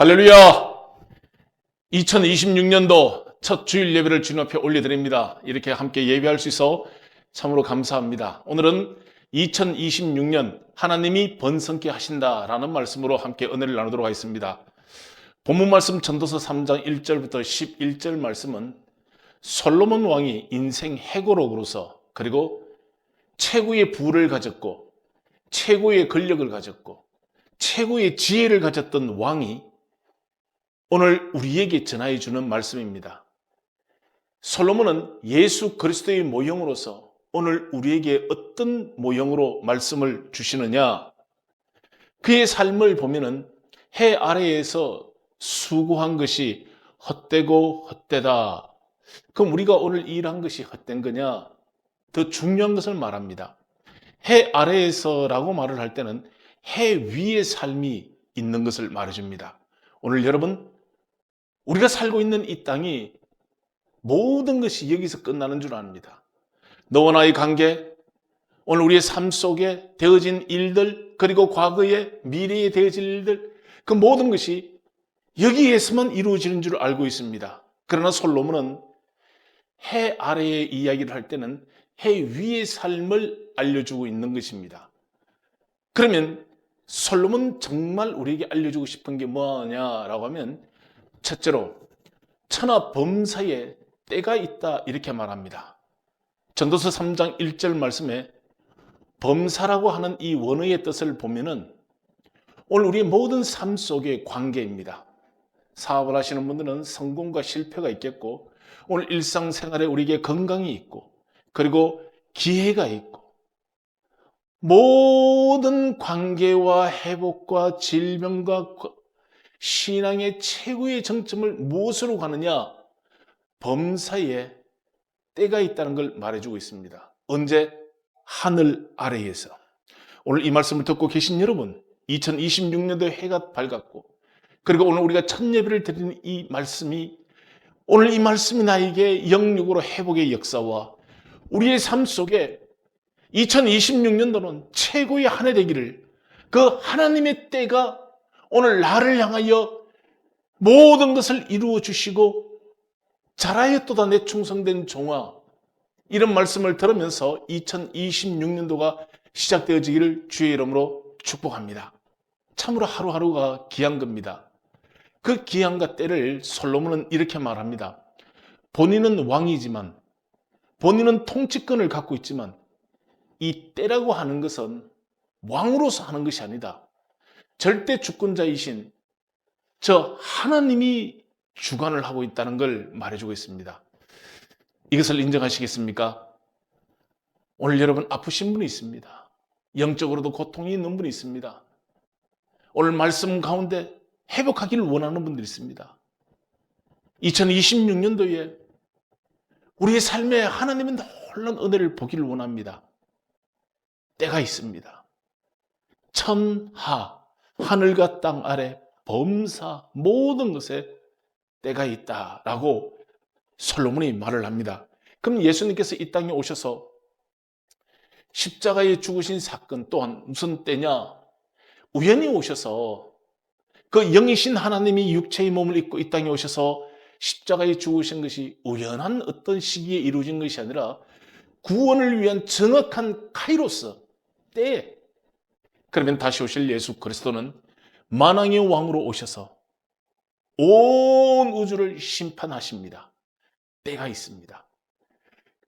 할렐루야! 2026년도 첫 주일 예배를 주님 앞에 올려드립니다. 이렇게 함께 예배할 수 있어 참으로 감사합니다. 오늘은 2026년 하나님이 번성케 하신다라는 말씀으로 함께 은혜를 나누도록 하겠습니다. 본문 말씀 전도서 3장 1절부터 11절 말씀은 솔로몬 왕이 인생 해고록으로서 그리고 최고의 부를 가졌고 최고의 권력을 가졌고 최고의 지혜를 가졌던 왕이 오늘 우리에게 전하여 주는 말씀입니다. 솔로몬은 예수 그리스도의 모형으로서 오늘 우리에게 어떤 모형으로 말씀을 주시느냐? 그의 삶을 보면은 해 아래에서 수고한 것이 헛되고 헛되다. 그럼 우리가 오늘 일한 것이 헛된 거냐? 더 중요한 것을 말합니다. 해 아래에서라고 말을 할 때는 해 위의 삶이 있는 것을 말해줍니다. 오늘 여러분, 우리가 살고 있는 이 땅이 모든 것이 여기서 끝나는 줄 압니다. 너와 나의 관계, 오늘 우리의 삶 속에 되어진 일들, 그리고 과거에 미래에 되어질 일들, 그 모든 것이 여기에서만 이루어지는 줄 알고 있습니다. 그러나 솔로몬은 해 아래의 이야기를 할 때는 해 위의 삶을 알려주고 있는 것입니다. 그러면 솔로몬 정말 우리에게 알려주고 싶은 게 뭐냐라고 하면 첫째로 천하 범사에 때가 있다 이렇게 말합니다. 전도서 3장 1절 말씀에 범사라고 하는 이 원어의 뜻을 보면은 오늘 우리의 모든 삶 속의 관계입니다. 사업을 하시는 분들은 성공과 실패가 있겠고 오늘 일상생활에 우리에게 건강이 있고 그리고 기회가 있고 모든 관계와 회복과 질병과 신앙의 최고의 정점을 무엇으로 가느냐? 범사에 때가 있다는 걸 말해주고 있습니다. 언제? 하늘 아래에서. 오늘 이 말씀을 듣고 계신 여러분, 2026년도에 해가 밝았고 그리고 오늘 우리가 첫 예배를 드리는 이 말씀이 오늘 이 말씀이 나에게 영육으로 회복의 역사와 우리의 삶 속에 2026년도는 최고의 한 해 되기를 그 하나님의 때가 오늘 나를 향하여 모든 것을 이루어 주시고 잘하였도다 내 충성된 종아 이런 말씀을 들으면서 2026년도가 시작되어지기를 주의 이름으로 축복합니다. 참으로 하루하루가 귀한 겁니다. 그 귀한과 때를 솔로몬은 이렇게 말합니다. 본인은 왕이지만 본인은 통치권을 갖고 있지만 이 때라고 하는 것은 왕으로서 하는 것이 아니다. 절대 주권자이신 저 하나님이 주관을 하고 있다는 걸 말해주고 있습니다. 이것을 인정하시겠습니까? 오늘 여러분 아프신 분이 있습니다. 영적으로도 고통이 있는 분이 있습니다. 오늘 말씀 가운데 회복하기를 원하는 분들이 있습니다. 2026년도에 우리의 삶에 하나님의 놀라운 은혜를 보기를 원합니다. 때가 있습니다. 천하, 하늘과 땅 아래 범사 모든 것에 때가 있다라고 솔로몬이 말을 합니다. 그럼 예수님께서 이 땅에 오셔서 십자가에 죽으신 사건 또한 무슨 때냐? 우연히 오셔서 그 영이신 하나님이 육체의 몸을 입고 이 땅에 오셔서 십자가에 죽으신 것이 우연한 어떤 시기에 이루어진 것이 아니라 구원을 위한 정확한 카이로스 때. 그러면 다시 오실 예수 그리스도는 만왕의 왕으로 오셔서 온 우주를 심판하십니다. 때가 있습니다.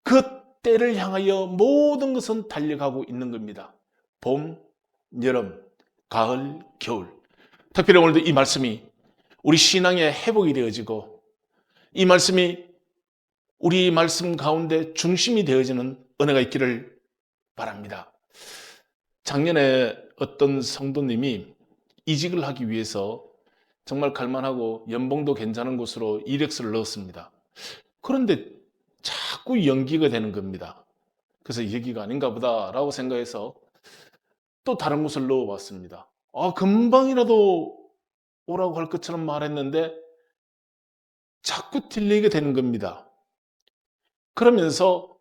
그 때를 향하여 모든 것은 달려가고 있는 겁니다. 봄, 여름, 가을, 겨울. 특별히 오늘도 이 말씀이 우리 신앙의 회복이 되어지고 이 말씀이 우리 말씀 가운데 중심이 되어지는 은혜가 있기를 바랍니다. 작년에 어떤 성도님이 이직을 하기 위해서 정말 갈만하고 연봉도 괜찮은 곳으로 이력서를 넣었습니다. 그런데 자꾸 연기가 되는 겁니다. 그래서 여기가 아닌가 보다라고 생각해서 또 다른 곳을 넣어봤습니다. 금방이라도 오라고 할 것처럼 말했는데 자꾸 틀리게 되는 겁니다. 그러면서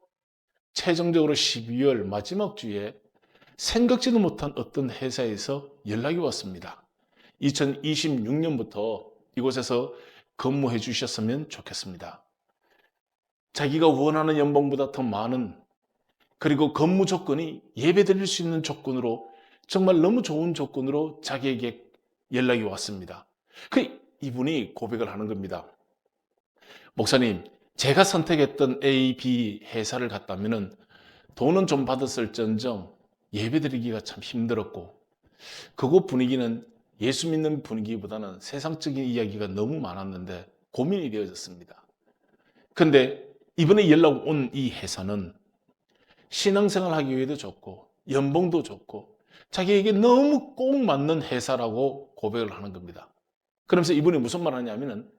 최종적으로 12월 마지막 주에 생각지도 못한 어떤 회사에서 연락이 왔습니다. 2026년부터 이곳에서 근무해 주셨으면 좋겠습니다. 자기가 원하는 연봉보다 더 많은, 그리고 근무 조건이 예배드릴 수 있는 조건으로, 정말 너무 좋은 조건으로 자기에게 연락이 왔습니다. 이분이 고백을 하는 겁니다. 목사님, 제가 선택했던 A, B 회사를 갔다면 돈은 좀 받았을지언정 예배드리기가 참 힘들었고, 그곳 분위기는 예수 믿는 분위기보다는 세상적인 이야기가 너무 많았는데 고민이 되어졌습니다. 근데 이번에 연락 온 이 회사는 신앙생활 하기 위해도 좋고 연봉도 좋고 자기에게 너무 꼭 맞는 회사라고 고백을 하는 겁니다. 그러면서 이분이 무슨 말 하냐면은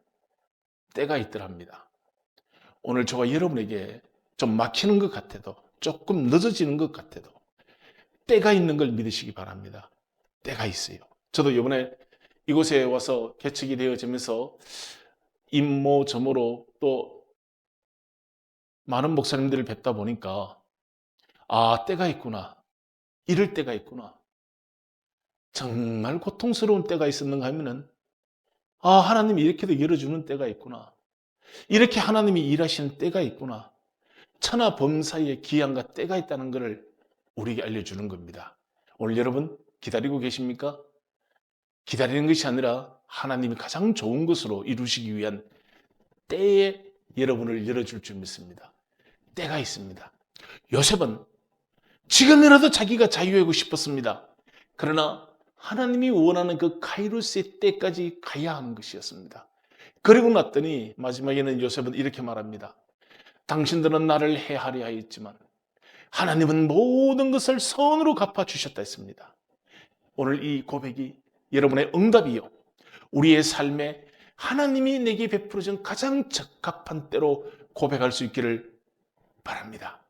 때가 있더랍니다. 오늘 저와 여러분에게 좀 막히는 것 같아도, 조금 늦어지는 것 같아도 때가 있는 걸 믿으시기 바랍니다. 때가 있어요. 저도 이번에 이곳에 와서 개척이 되어지면서 임모저모로 또 많은 목사님들을 뵙다 보니까 때가 있구나. 이럴 때가 있구나. 정말 고통스러운 때가 있었는가 하면은 하나님이 이렇게도 열어주는 때가 있구나. 이렇게 하나님이 일하시는 때가 있구나. 천하 범사에 기한과 때가 있다는 것을 우리에게 알려주는 겁니다. 오늘 여러분 기다리고 계십니까? 기다리는 것이 아니라 하나님이 가장 좋은 것으로 이루시기 위한 때에 여러분을 열어줄 줄 믿습니다. 때가 있습니다. 요셉은 지금이라도 자기가 자유하고 싶었습니다. 그러나 하나님이 원하는 그 카이로스의 때까지 가야 하는 것이었습니다. 그리고 났더니 마지막에는 요셉은 이렇게 말합니다. 당신들은 나를 해하려 하였지만 하나님은 모든 것을 선으로 갚아주셨다 했습니다. 오늘 이 고백이 여러분의 응답이요, 우리의 삶에 하나님이 내게 베풀어준 가장 적합한 때로 고백할 수 있기를 바랍니다.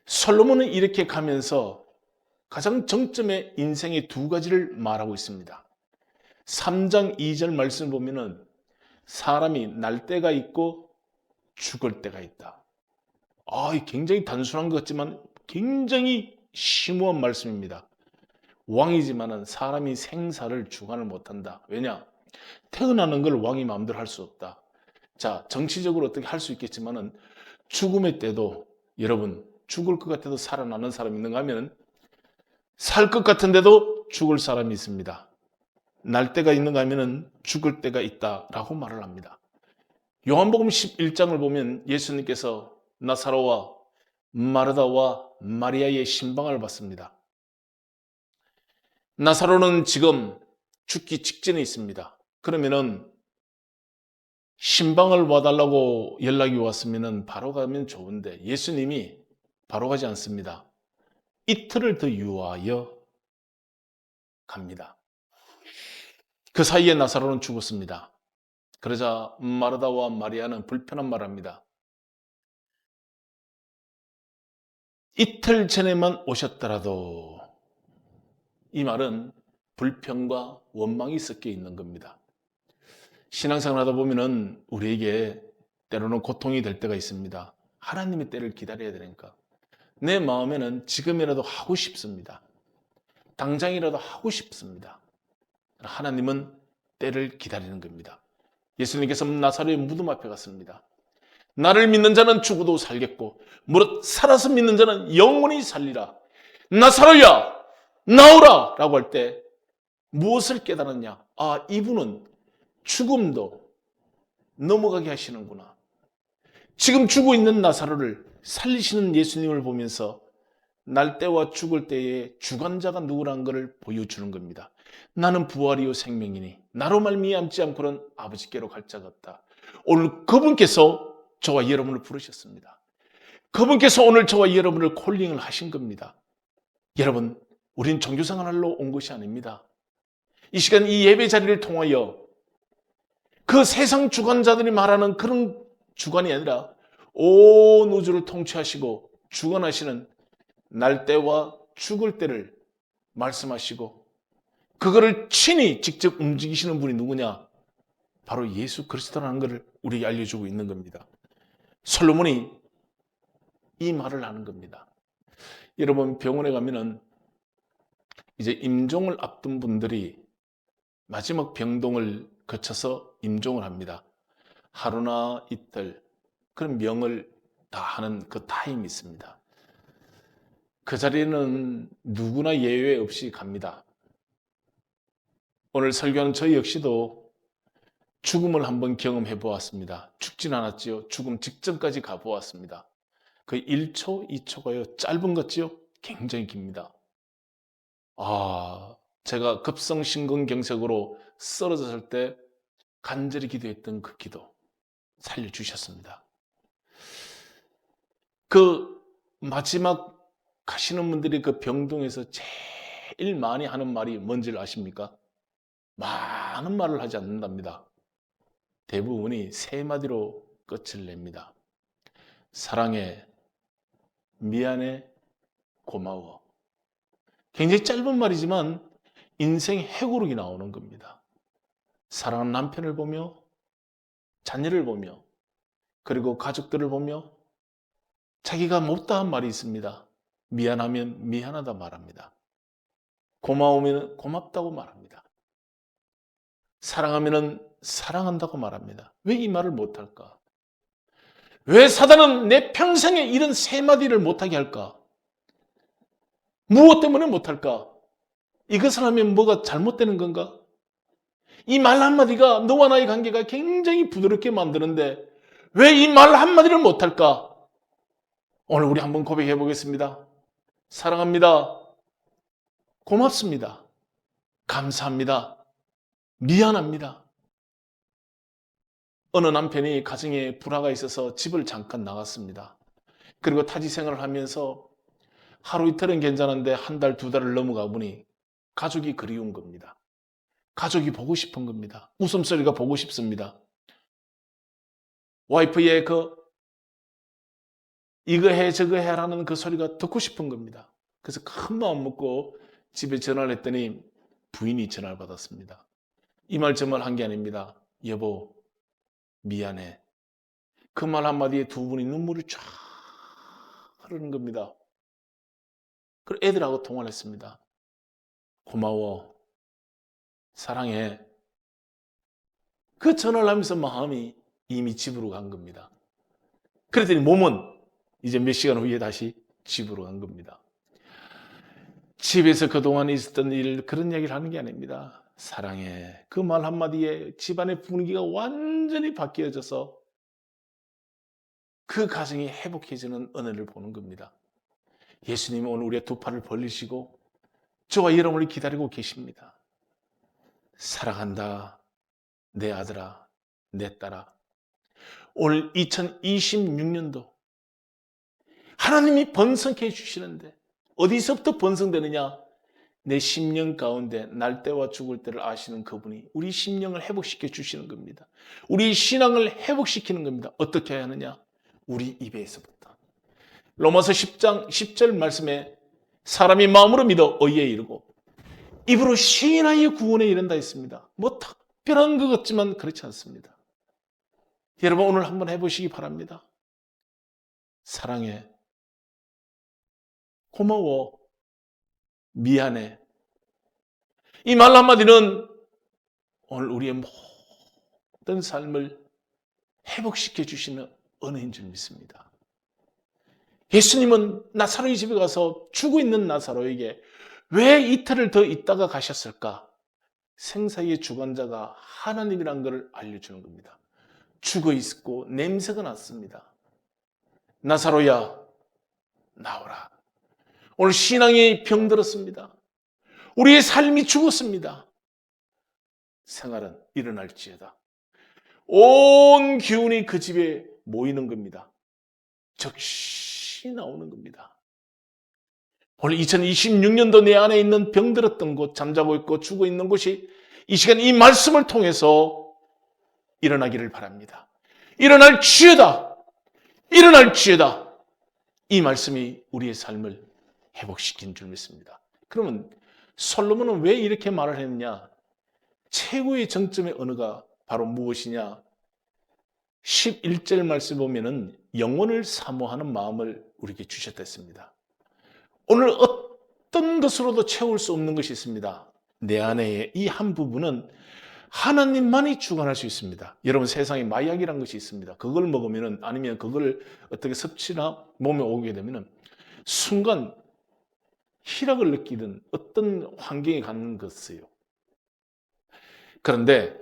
솔로몬은 이렇게 가면서 가장 정점의 인생의 두 가지를 말하고 있습니다. 3장 2절 말씀을 보면은 사람이 날 때가 있고 죽을 때가 있다. 굉장히 단순한 것 같지만 굉장히 심오한 말씀입니다. 왕이지만은 사람이 생사를 주관을 못한다. 왜냐? 태어나는 걸 왕이 마음대로 할 수 없다. 자, 정치적으로 어떻게 할 수 있겠지만은 죽음의 때도, 여러분, 죽을 것 같아도 살아나는 사람이 있는가 하면 살 것 같은데도 죽을 사람이 있습니다. 날 때가 있는가 하면 죽을 때가 있다라고 말을 합니다. 요한복음 11장을 보면 예수님께서 나사로와 마르다와 마리아의 신방을 받습니다. 나사로는 지금 죽기 직전에 있습니다. 그러면은 신방을 와달라고 연락이 왔으면 바로 가면 좋은데 예수님이 바로 가지 않습니다. 이틀을 더 유하여 갑니다. 그 사이에 나사로는 죽었습니다. 그러자 마르다와 마리아는 불편한 말을 합니다. 이틀 전에만 오셨더라도. 이 말은 불평과 원망이 섞여 있는 겁니다. 신앙생활 하다 보면은 우리에게 때로는 고통이 될 때가 있습니다. 하나님의 때를 기다려야 되니까. 내 마음에는 지금이라도 하고 싶습니다. 당장이라도 하고 싶습니다. 하나님은 때를 기다리는 겁니다. 예수님께서 나사로의 무덤 앞에 갔습니다. 나를 믿는 자는 죽어도 살겠고 무릇 살아서 믿는 자는 영원히 살리라. 나사로야 나오라 라고 할 때 무엇을 깨달았냐? 이분은 죽음도 넘어가게 하시는구나. 지금 죽어 있는 나사로를 살리시는 예수님을 보면서 날 때와 죽을 때의 주관자가 누구라는 것을 보여주는 겁니다. 나는 부활이요 생명이니 나로 말미암지 않고는 아버지께로 갈 자가 없다. 오늘 그분께서 저와 여러분을 부르셨습니다. 그분께서 오늘 저와 여러분을 콜링을 하신 겁니다. 여러분, 우린 종교생활로 온 것이 아닙니다. 이 시간 이 예배 자리를 통하여 그 세상 주관자들이 말하는 그런 주관이 아니라 온 우주를 통치하시고 주관하시는 날 때와 죽을 때를 말씀하시고 그거를 친히 직접 움직이시는 분이 누구냐? 바로 예수 그리스도라는 것을 우리에게 알려주고 있는 겁니다. 솔로몬이 이 말을 하는 겁니다. 여러분 병원에 가면은 이제 임종을 앞둔 분들이 마지막 병동을 거쳐서 임종을 합니다. 하루나 이틀 그런 명을 다 하는 그 타임이 있습니다. 그 자리에는 누구나 예외 없이 갑니다. 오늘 설교하는 저 역시도 죽음을 한번 경험해 보았습니다. 죽진 않았지요. 죽음 직전까지 가보았습니다. 그 1초, 2초가요. 짧은 것지요. 굉장히 깁니다. 제가 급성심근경색으로 쓰러졌을 때 간절히 기도했던 그 기도 살려주셨습니다. 그 마지막 가시는 분들이 그 병동에서 제일 많이 하는 말이 뭔지를 아십니까? 많은 말을 하지 않는답니다. 대부분이 세 마디로 끝을 냅니다. 사랑해, 미안해, 고마워. 굉장히 짧은 말이지만 인생 해고록이 나오는 겁니다. 사랑하는 남편을 보며, 자녀를 보며, 그리고 가족들을 보며 자기가 못다한 말이 있습니다. 미안하면 미안하다 말합니다. 고마우면 고맙다고 말합니다. 사랑하면 사랑한다고 말합니다. 왜 이 말을 못할까? 왜 사단은 내 평생에 이런 세 마디를 못하게 할까? 무엇 때문에 못할까? 이것을 하면 뭐가 잘못되는 건가? 이 말 한마디가 너와 나의 관계가 굉장히 부드럽게 만드는데 왜 이 말 한마디를 못할까? 오늘 우리 한번 고백해 보겠습니다. 사랑합니다. 고맙습니다. 감사합니다. 미안합니다. 어느 남편이 가정에 불화가 있어서 집을 잠깐 나갔습니다. 그리고 타지 생활을 하면서 하루 이틀은 괜찮은데 한 달, 두 달을 넘어가 보니 가족이 그리운 겁니다. 가족이 보고 싶은 겁니다. 웃음소리가 보고 싶습니다. 와이프의 이거 해 저거 해라는 그 소리가 듣고 싶은 겁니다. 그래서 큰 마음 먹고 집에 전화를 했더니 부인이 전화를 받았습니다. 이 말 저 말 한 게 아닙니다. 여보 미안해. 그 말 한마디에 두 분이 눈물이 쫙 흐르는 겁니다. 그리고 애들하고 통화를 했습니다. 고마워. 사랑해. 그 전화를 하면서 마음이 이미 집으로 간 겁니다. 그랬더니 몸은 이제 몇 시간 후에 다시 집으로 간 겁니다. 집에서 그동안 있었던 일 그런 얘기를 하는 게 아닙니다. 사랑해. 그 말 한마디에 집안의 분위기가 완전히 바뀌어져서 그 가정이 회복해지는 은혜를 보는 겁니다. 예수님은 오늘 우리의 두 팔을 벌리시고 저와 여러분을 기다리고 계십니다. 사랑한다. 내 아들아, 내 딸아. 오늘 2026년도 하나님이 번성케 해주시는데 어디서부터 번성되느냐? 내 심령 가운데 날 때와 죽을 때를 아시는 그분이 우리 심령을 회복시켜 주시는 겁니다. 우리 신앙을 회복시키는 겁니다. 어떻게 해야 하느냐? 우리 입에서부터. 로마서 10장 10절 말씀에 사람이 마음으로 믿어 의에 이르고 입으로 시인하여 구원에 이른다 했습니다. 뭐 특별한 것 같지만 그렇지 않습니다. 여러분 오늘 한번 해보시기 바랍니다. 사랑해. 고마워. 미안해. 이 말 한마디는 오늘 우리의 모든 삶을 회복시켜 주시는 은혜인 줄 믿습니다. 예수님은 나사로의 집에 가서 죽어 있는 나사로에게 왜 이틀을 더 있다가 가셨을까? 생사의 주관자가 하나님이란 것을 알려주는 겁니다. 죽어 있고 냄새가 났습니다. 나사로야 나오라. 오늘 신앙이 병들었습니다. 우리의 삶이 죽었습니다. 생활은 일어날지어다. 온 기운이 그 집에 모이는 겁니다. 즉시 나오는 겁니다. 오늘 2026년도 내 안에 있는 병들었던 곳, 잠자고 있고 죽어 있는 곳이 이 시간 이 말씀을 통해서 일어나기를 바랍니다. 일어날지어다. 일어날지어다. 이 말씀이 우리의 삶을 회복시킨 줄 믿습니다. 그러면 솔로몬은 왜 이렇게 말을 했느냐? 최고의 정점의 언어가 바로 무엇이냐? 11절 말씀 보면은 영혼을 사모하는 마음을 우리에게 주셨다 했습니다. 오늘 어떤 것으로도 채울 수 없는 것이 있습니다. 내 안에 이 한 부분은 하나님만이 주관할 수 있습니다. 여러분 세상에 마약이라는 것이 있습니다. 그걸 먹으면은 아니면 그걸 어떻게 섭취나 몸에 오게 되면은 순간 희락을 느끼는 어떤 환경에 갖는 것이에요. 그런데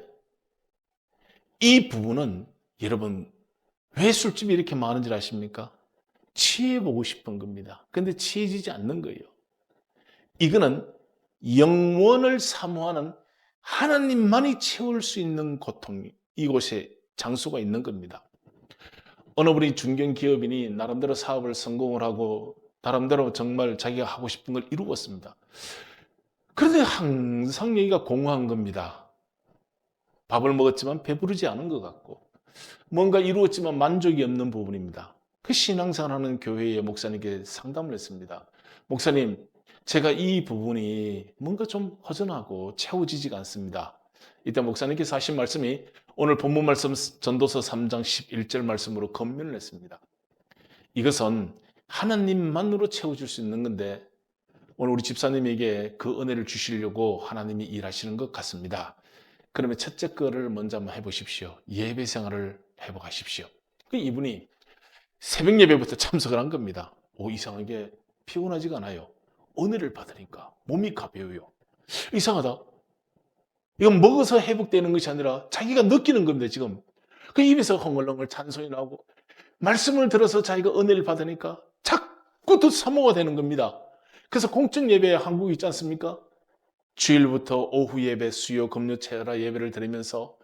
이 부분은 여러분 왜 술집이 이렇게 많은지 아십니까? 취해보고 싶은 겁니다. 근데 취해지지 않는 거예요. 이거는 영원을 사모하는 하나님만이 채울 수 있는 고통이 이곳에 장소가 있는 겁니다. 어느 분이 중견기업인이 나름대로 사업을 성공을 하고 나름대로 정말 자기가 하고 싶은 걸 이루었습니다. 그런데 항상 여기가 공허한 겁니다. 밥을 먹었지만 배부르지 않은 것 같고 뭔가 이루었지만 만족이 없는 부분입니다. 그 신앙생활하는 교회의 목사님께 상담을 했습니다. 목사님, 제가 이 부분이 뭔가 좀 허전하고 채워지지가 않습니다. 이때 목사님께서 하신 말씀이 오늘 본문 말씀 전도서 3장 11절 말씀으로 건면을 했습니다. 이것은 하나님만으로 채워줄 수 있는 건데 오늘 우리 집사님에게 그 은혜를 주시려고 하나님이 일하시는 것 같습니다. 그러면 첫째 거를 먼저 한번 해보십시오. 예배 생활을 회복하십시오. 이분이 새벽 예배부터 참석을 한 겁니다. 이상하게 피곤하지가 않아요. 은혜를 받으니까 몸이 가벼워요. 이상하다. 이건 먹어서 회복되는 것이 아니라 자기가 느끼는 겁니다, 지금. 그 입에서 헝얼헝얼 찬송이 나오고 말씀을 들어서 자기가 은혜를 받으니까 자꾸 더 사모가 되는 겁니다. 그래서 공적 예배 한국에 있지 않습니까? 주일부터 오후 예배, 수요, 금요, 체라 예배를 드리면서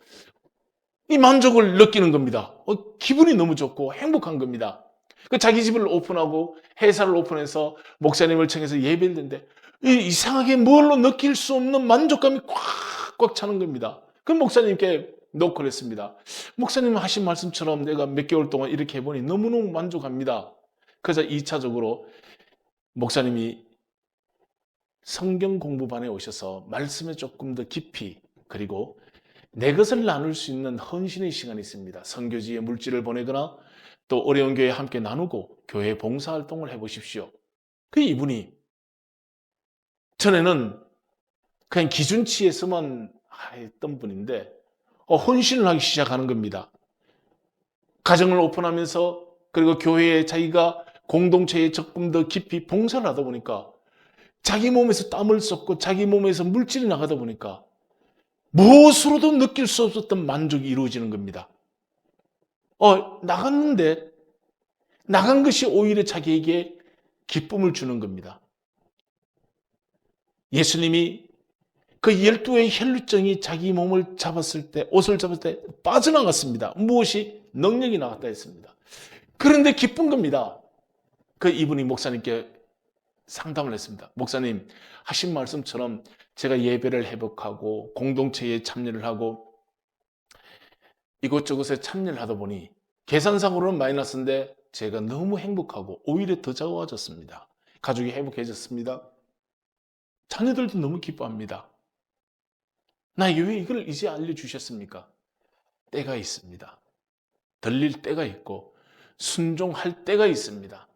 이 만족을 느끼는 겁니다. 기분이 너무 좋고 행복한 겁니다. 그 자기 집을 오픈하고 회사를 오픈해서 목사님을 청해서 예배를 드는데 이상하게 뭘로 느낄 수 없는 만족감이 꽉꽉 차는 겁니다. 그 목사님께 노크를 했습니다. 목사님 하신 말씀처럼 내가 몇 개월 동안 이렇게 해보니 너무너무 만족합니다. 그래서 2차적으로 목사님이 성경 공부반에 오셔서 말씀에 조금 더 깊이 그리고 내 것을 나눌 수 있는 헌신의 시간이 있습니다. 선교지에 물질을 보내거나 또 어려운 교회에 함께 나누고 교회 봉사활동을 해보십시오. 그 이분이 전에는 그냥 기준치에서만 했던 분인데 헌신을 하기 시작하는 겁니다. 가정을 오픈하면서 그리고 교회에 자기가 공동체에 조금 더 깊이 봉사를 하다 보니까 자기 몸에서 땀을 쏟고 자기 몸에서 물질이 나가다 보니까 무엇으로도 느낄 수 없었던 만족이 이루어지는 겁니다. 나갔는데 나간 것이 오히려 자기에게 기쁨을 주는 겁니다. 예수님이 그 12의 혈루증이 자기 몸을 잡았을 때, 옷을 잡았을 때 빠져나갔습니다. 무엇이? 능력이 나갔다 했습니다. 그런데 기쁜 겁니다. 그 이분이 목사님께 상담을 했습니다. 목사님, 하신 말씀처럼 제가 예배를 회복하고 공동체에 참여를 하고 이곳저곳에 참여를 하다 보니 계산상으로는 마이너스인데 제가 너무 행복하고 오히려 더 좋아졌습니다. 가족이 행복해졌습니다. 자녀들도 너무 기뻐합니다. 나에게 왜 이걸 이제 알려주셨습니까? 때가 있습니다. 들릴 때가 있고 순종할 때가 있습니다.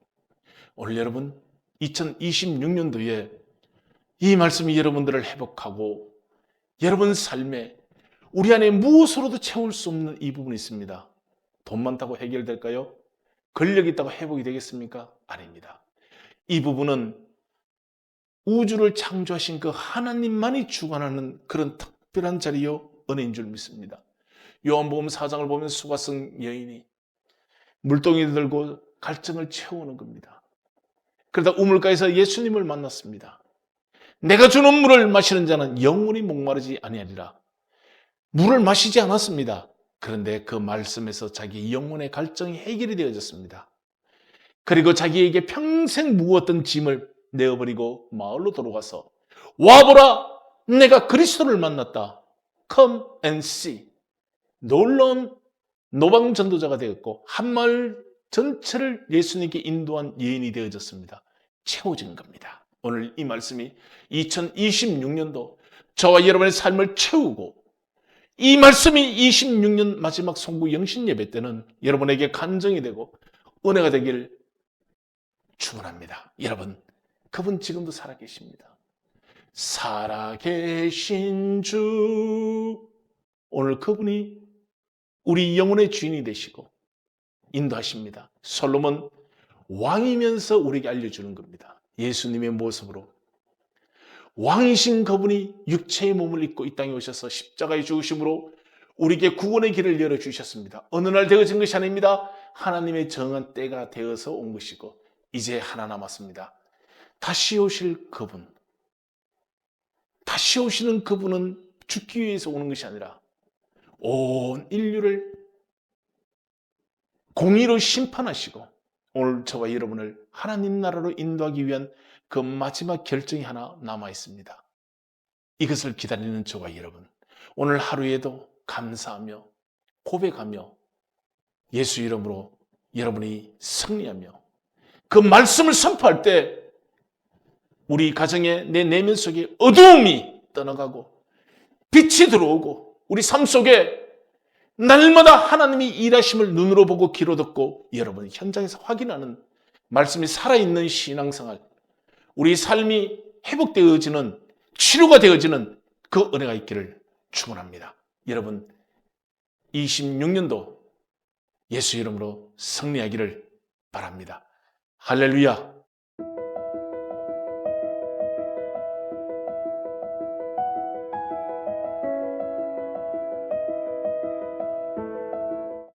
오늘 여러분 2026년도에 이 말씀이 여러분들을 회복하고 여러분 삶에 우리 안에 무엇으로도 채울 수 없는 이 부분이 있습니다. 돈 많다고 해결될까요? 권력 있다고 회복이 되겠습니까? 아닙니다. 이 부분은 우주를 창조하신 그 하나님만이 주관하는 그런 특별한 자리요 은혜인 줄 믿습니다. 요한복음 4장을 보면 수가성 여인이 물동이 들고 갈증을 채우는 겁니다. 그러다 우물가에서 예수님을 만났습니다. 내가 주는 물을 마시는 자는 영원히 목마르지 아니하리라. 물을 마시지 않았습니다. 그런데 그 말씀에서 자기 영혼의 갈증이 해결이 되어졌습니다. 그리고 자기에게 평생 무었던 짐을 내어버리고 마을로 돌아가서 와보라! 내가 그리스도를 만났다. Come and see. 놀라운 노방 전도자가 되었고 한 마을 전체를 예수님께 인도한 예인이 되어졌습니다. 채워진 겁니다. 오늘 이 말씀이 2026년도 저와 여러분의 삶을 채우고 이 말씀이 26년 마지막 송구 영신 예배 때는 여러분에게 간증이 되고 은혜가 되길 축원합니다. 여러분, 그분 지금도 살아계십니다. 살아계신 주. 오늘 그분이 우리 영혼의 주인이 되시고 인도하십니다. 솔로몬 왕이면서 우리에게 알려주는 겁니다. 예수님의 모습으로 왕이신 그분이 육체의 몸을 입고 이 땅에 오셔서 십자가의 죽으심으로 우리에게 구원의 길을 열어주셨습니다. 어느 날 되어진 것이 아닙니다. 하나님의 정한 때가 되어서 온 것이고 이제 하나 남았습니다. 다시 오실 그분, 다시 오시는 그분은 죽기 위해서 오는 것이 아니라 온 인류를 공의로 심판하시고 오늘 저와 여러분을 하나님 나라로 인도하기 위한 그 마지막 결정이 하나 남아 있습니다. 이것을 기다리는 저와 여러분, 오늘 하루에도 감사하며 고백하며 예수 이름으로 여러분이 승리하며 그 말씀을 선포할 때 우리 가정의 내 내면 속에 어두움이 떠나가고 빛이 들어오고 우리 삶 속에 날마다 하나님이 일하심을 눈으로 보고 귀로 듣고 여러분 현장에서 확인하는 말씀이 살아있는 신앙생활, 우리 삶이 회복되어지는 치료가 되어지는 그 은혜가 있기를 축원합니다. 여러분 26년도 예수 이름으로 승리하기를 바랍니다. 할렐루야.